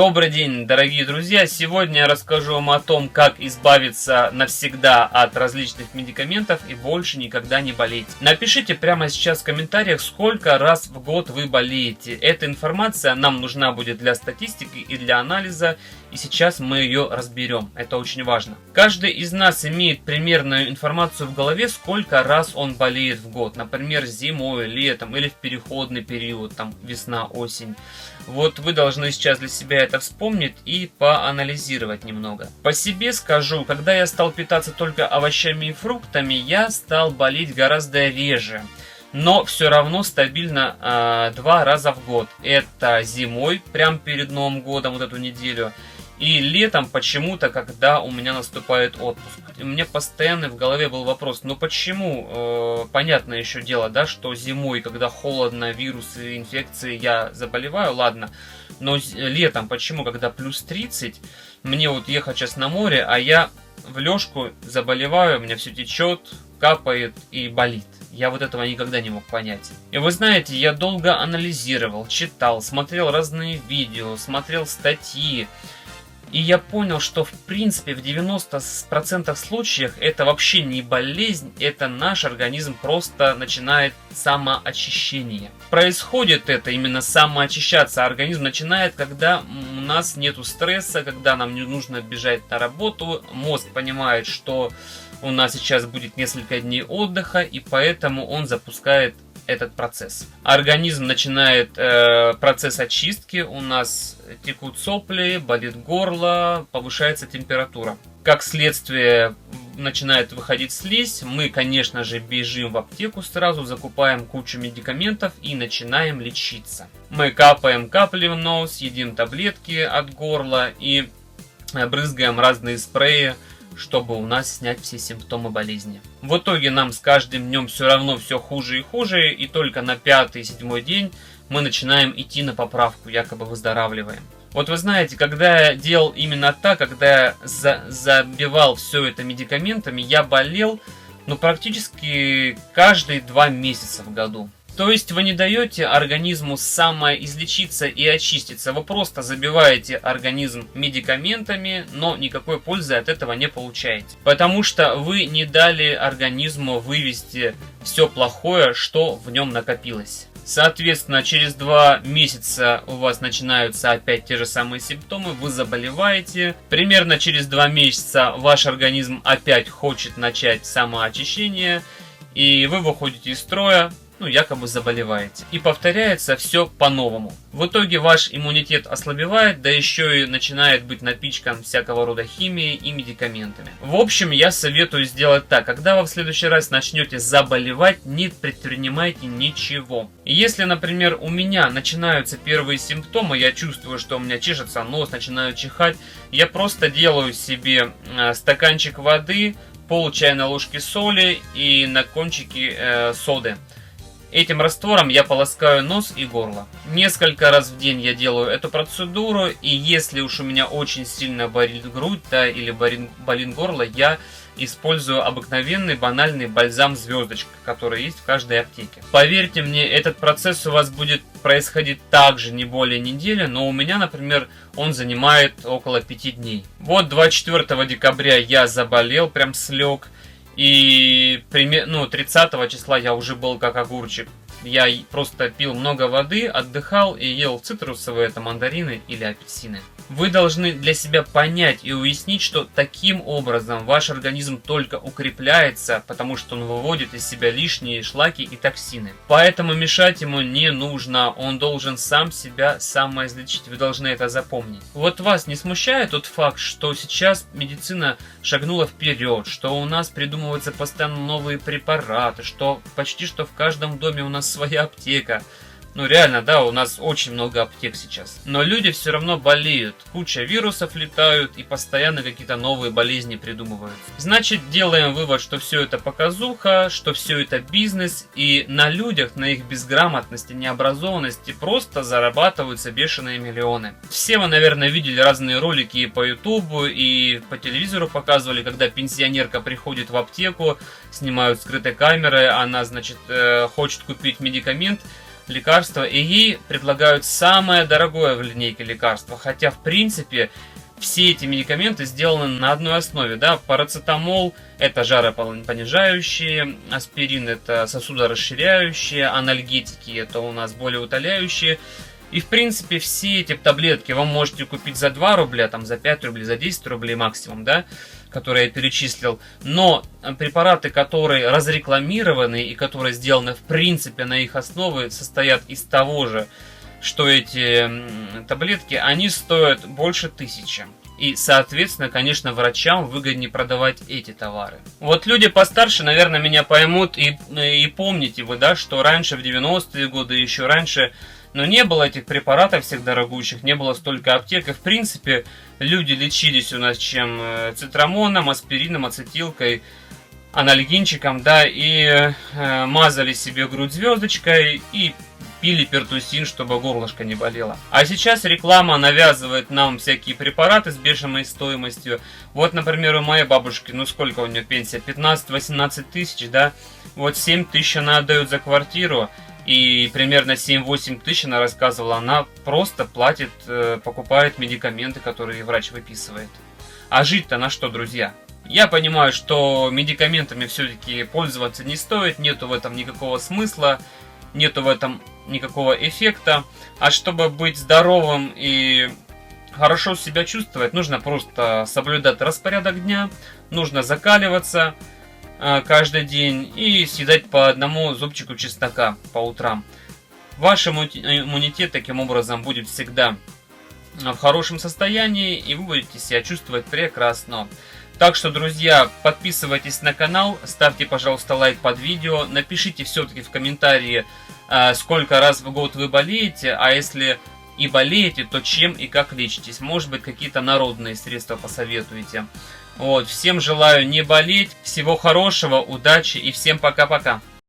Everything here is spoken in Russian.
Добрый день, дорогие друзья! Сегодня я расскажу вам о том, как избавиться навсегда от различных медикаментов и больше никогда не болеть. Напишите прямо сейчас в комментариях, сколько раз в год вы болеете. Эта информация нам нужна будет для статистики и для анализа, и сейчас мы ее разберем. Это очень важно. Каждый из нас имеет примерную информацию в голове, сколько раз он болеет в год. Например, зимой, летом или в переходный период, там весна, осень. Вот вы должны сейчас для себя это вспомнить и поанализировать немного. По себе скажу, когда я стал питаться только овощами и фруктами, я стал болеть гораздо реже. Но все равно стабильно 2 раза в год. Это зимой, прям перед Новым годом, вот эту неделю. И летом почему-то, когда у меня наступает отпуск. И у меня постоянно в голове был вопрос, ну почему? Понятное еще дело, да, что зимой, когда холодно, вирусы, инфекции, я заболеваю, ладно. Но летом почему, когда плюс 30, мне вот ехать сейчас на море, а я в лёжку заболеваю, у меня все течет, капает и болит. Я вот этого никогда не мог понять. И вы знаете, я долго анализировал, читал, смотрел разные видео, смотрел статьи. И я понял, что в принципе в 90% случаев это вообще не болезнь, это наш организм просто начинает самоочищение. Происходит это именно самоочищаться. Организм начинает, когда у нас нету стресса, когда нам не нужно бежать на работу. Мозг понимает, что у нас сейчас будет несколько дней отдыха, и поэтому он запускает этот процесс. Организм начинает процесс очистки, у нас текут сопли, болит горло, повышается температура. Как следствие начинает выходить слизь, мы, конечно же, бежим в аптеку сразу, закупаем кучу медикаментов и начинаем лечиться. Мы капаем капли в нос, едим таблетки от горла и брызгаем разные спреи, чтобы у нас снять все симптомы болезни. В итоге нам с каждым днем все равно все хуже и хуже, и только на 5-7 день мы начинаем идти на поправку, якобы выздоравливаем. Вот вы знаете, когда я делал именно так, когда я забивал все это медикаментами, я болел, практически каждые 2 месяца в году. То есть вы не даете организму самоизлечиться и очиститься, вы просто забиваете организм медикаментами, но никакой пользы от этого не получаете. Потому что вы не дали организму вывести все плохое, что в нем накопилось. Соответственно, через 2 месяца у вас начинаются опять те же самые симптомы, вы заболеваете. Примерно через 2 месяца ваш организм опять хочет начать самоочищение, и вы выходите из строя, якобы заболеваете. И повторяется все по-новому. В итоге ваш иммунитет ослабевает, да еще и начинает быть напичкан всякого рода химией и медикаментами. В общем, я советую сделать так. Когда вы в следующий раз начнете заболевать, не предпринимайте ничего. И если, например, у меня начинаются первые симптомы, я чувствую, что у меня чешется нос, начинаю чихать, я просто делаю себе стаканчик воды, пол чайной ложки соли и на кончике соды. Этим раствором я полоскаю нос и горло. Несколько раз в день я делаю эту процедуру, и если уж у меня очень сильно болит грудь, или болит горло, я использую обыкновенный банальный бальзам звездочка, который есть в каждой аптеке. Поверьте мне, этот процесс у вас будет происходить также не более недели, но у меня, например, он занимает около 5 дней. Вот 24 декабря я заболел, прям слег. И 30 числа я уже был как огурчик. Я просто пил много воды, отдыхал и ел цитрусовые, это мандарины или апельсины. Вы должны для себя понять и уяснить, что таким образом ваш организм только укрепляется, потому что он выводит из себя лишние шлаки и токсины. Поэтому мешать ему не нужно, он должен сам себя самоизлечить, вы должны это запомнить. Вот вас не смущает тот факт, что сейчас медицина шагнула вперед, что у нас придумываются постоянно новые препараты, что почти что в каждом доме у нас своя аптека. Реально, да, у нас очень много аптек сейчас. Но люди все равно болеют. Куча вирусов летают и постоянно какие-то новые болезни придумывают. Значит, делаем вывод, что все это показуха, что все это бизнес. И на людях, на их безграмотности, необразованности просто зарабатываются бешеные миллионы. Все вы, наверное, видели разные ролики по ютубу и по телевизору показывали, когда пенсионерка приходит в аптеку, снимают скрытой камерой, она, хочет купить медикамент. лекарство, и ей предлагают самое дорогое в линейке лекарства. Хотя, в принципе, все эти медикаменты сделаны на одной основе, да, парацетамол это жаропонижающие, аспирин это сосудорасширяющие, анальгетики это у нас болеутоляющие. И в принципе все эти таблетки вы можете купить за 2 рубля, там, за 5 рублей, за 10 рублей максимум, да, которые я перечислил. Но препараты, которые разрекламированы и которые сделаны в принципе на их основе, состоят из того же, что эти таблетки, они стоят больше 1000. И, соответственно, конечно, врачам выгоднее продавать эти товары. Вот люди постарше, наверное, меня поймут и помните вы, да, что раньше, в 90-е годы, еще раньше, но не было этих препаратов всех дорогущих, не было столько аптек. И, в принципе, люди лечились у нас чем цитрамоном, аспирином, ацетилкой, анальгинчиком, да, и мазали себе грудь звездочкой и пили пертусин, чтобы горлышко не болело. А сейчас реклама навязывает нам всякие препараты с бешеной стоимостью. Вот, например, у моей бабушки, ну сколько у нее пенсия? 15-18 тысяч, да? Вот 7 тысяч она отдает за квартиру. И примерно 7-8 тысяч, она рассказывала, она просто платит, покупает медикаменты, которые врач выписывает. А жить-то на что, друзья? Я понимаю, что медикаментами все-таки пользоваться не стоит, нету в этом никакого смысла, нету в этом никакого эффекта. А чтобы быть здоровым и хорошо себя чувствовать, нужно просто соблюдать распорядок дня, нужно закаливаться каждый день и съедать по одному зубчику чеснока по утрам. Ваш иммунитет таким образом будет всегда в хорошем состоянии, и вы будете себя чувствовать прекрасно. Так что, друзья, подписывайтесь на канал, ставьте, пожалуйста, лайк под видео, напишите все-таки в комментарии, сколько раз в год вы болеете, а если и болеете, то чем и как лечитесь. Может быть, какие-то народные средства посоветуете. Вот, всем желаю не болеть, всего хорошего, удачи и всем пока-пока.